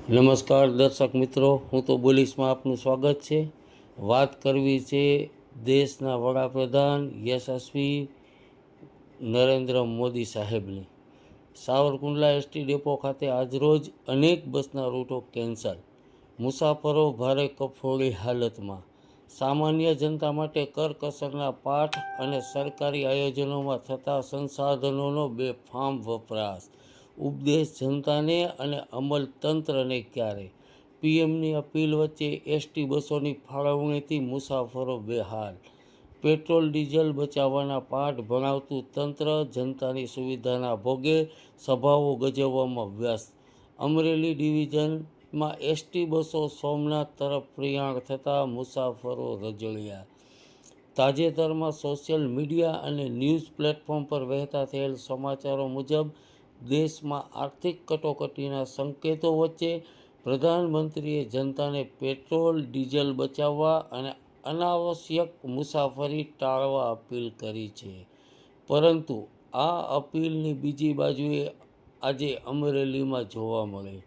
નમસ્કાર દર્શક મિત્રો, હું તો બોલીશમાં આપનું સ્વાગત છે. વાત કરવી છે દેશના વડાપ્રધાન યશસ્વી નરેન્દ્ર મોદી સાહેબની. સાવરકુંડલા એસટી ડેપો ખાતે આજરોજ અનેક બસના રૂટો કેન્સલ, મુસાફરો ભારે કફોડી હાલતમાં. સામાન્ય જનતા માટે કરકસરના પાઠ અને સરકારી આયોજનોમાં થતા સંસાધનોનો બેફામ વપરાશ. ઉપદેશ જનતાને અને અમલ તંત્રને ક્યારે? પીએમની અપીલ વચ્ચે એસટી બસોની ફાળવણીથી મુસાફરો બેહાલ. પેટ્રોલ ડીઝલ બચાવવાના પાઠ ભણાવતું તંત્ર જનતાની સુવિધાના ભોગે સભાઓ ગજવવામાં વ્યસ્ત. અમરેલી ડિવિઝનમાં એસટી બસો સોમનાથ તરફ પ્રયાણ થતાં મુસાફરો રજળ્યા. તાજેતરમાં સોશિયલ મીડિયા અને ન્યૂઝ પ્લેટફોર્મ પર વહેતા થયેલ સમાચારો મુજબ દેશમાં આર્થિક કટોકટીના સંકેતો વચ્ચે પ્રધાનમંત્રીએ જનતાને પેટ્રોલ ડીઝલ બચાવવા અને અનાવશ્યક મુસાફરી ટાળવા અપીલ કરી છે. પરંતુ આ અપીલની બીજી બાજુએ આજે અમરેલીમાં જોવા મળે.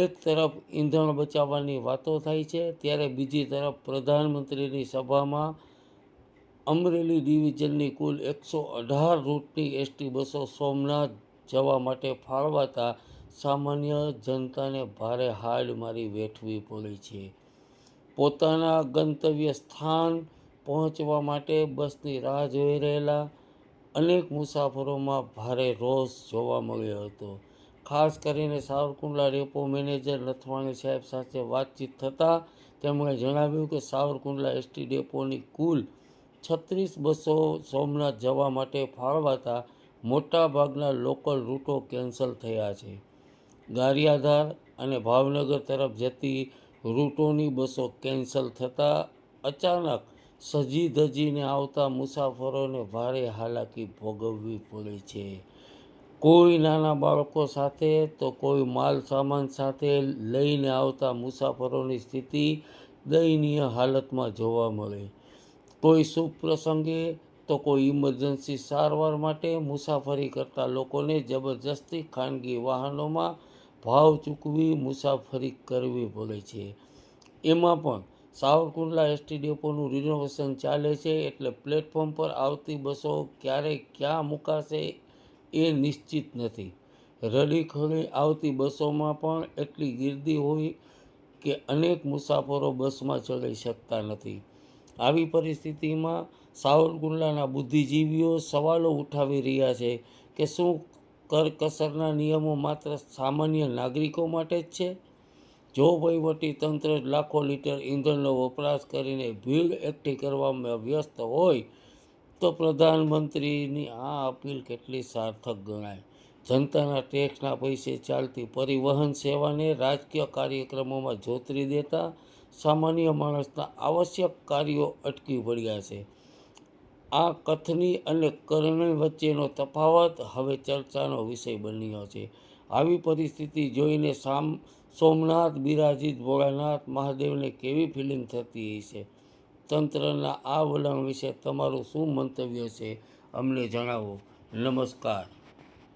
એક તરફ ઈંધણ બચાવવાની વાતો થાય છે, ત્યારે બીજી તરફ પ્રધાનમંત્રીની સભામાં અમરેલી ડિવિઝનની કુલ 118 રૂટની એસટી બસો સોમનાથ જવા માટે ફાળવાતા સામાન્ય જનતાને ભારે હાડમારી વેઠવી પડી છે. પોતાના ગંતવ્ય સ્થાન પહોંચવા માટે બસની રાહ જોઈ રહેલા અનેક મુસાફરોમાં ભારે રોષ જોવા મળ્યો હતો. ખાસ કરીને સાવરકુંડલા ડેપો મેનેજર નથવાણી સાહેબ સાથે વાતચીત થતાં તેમણે જણાવ્યું કે સાવરકુંડલા એસટી ડેપોની કુલ 36 બસો સોમનાથ જવા માટે ફાળવાતા મોટાભાગના લોકલ રૂટો કેન્સલ થયા છે. ગારિયાધાર અને ભાવનગર તરફ જતી રૂટોની બસો કેન્સલ થતાં અચાનક સજી ધજીને આવતા મુસાફરોને ભારે હાલાકી ભોગવવી પડે છે. કોઈ નાના બાળકો સાથે તો કોઈ માલ સામાન સાથે લઈને આવતા મુસાફરોની સ્થિતિ દયનીય હાલતમાં જોવા મળે. કોઈ શુભ પ્રસંગે તો કોઈ ઇમરજન્સી સારવાર માટે મુસાફરી કરતા લોકોને જબરજસ્તી ખાનગી વાહનોમાં ભાવ ચૂકવી મુસાફરી કરવી પડે છે. એમાં પણ સાવરકુંડલા એસટી ડેપોનું રિનોવેશન ચાલે છે, એટલે પ્લેટફોર્મ પર આવતી બસો ક્યારે ક્યાં મુકાશે એ નિશ્ચિત નથી. રડીખડી આવતી બસોમાં પણ એટલી ગીર્દી હોય કે અનેક મુસાફરો બસમાં ચડી શકતા નથી. આવી પરિસ્થિતિમાં સાવરકુંડલાના બુદ્ધિજીવીઓ સવાલો ઉઠાવી રહ્યા છે કે શું કરકસરના નિયમો માત્ર સામાન્ય નાગરિકો માટે જ છે? જો વહીવટી તંત્ર લાખો લીટર ઈંધણનો વપરાશ કરીને ભીડ એકઠી કરવામાં વ્યસ્ત હોય તો પ્રધાનમંત્રીની આ અપીલ કેટલી સાર્થક ગણાય? જનતાના ટેક્સના પૈસે ચાલતી પરિવહન સેવાને રાજકીય કાર્યક્રમોમાં જોતરી દેતા સામાન્ય માણસના આવશ્યક કાર્યો અટકી પડ્યા છે. આ કથની અને કરણી વચ્ચેનો તફાવત હવે ચર્ચાનો વિષય બન્યો છે. આવી પરિસ્થિતિ જોઈને સોમનાથ બિરાજિત ભોળાનાથ મહાદેવને કેવી ફિલિંગ થતી હશે? તંત્રના આ વલણ વિશે તમારું શું મંતવ્ય છે? અમને જણાવો. નમસ્કાર.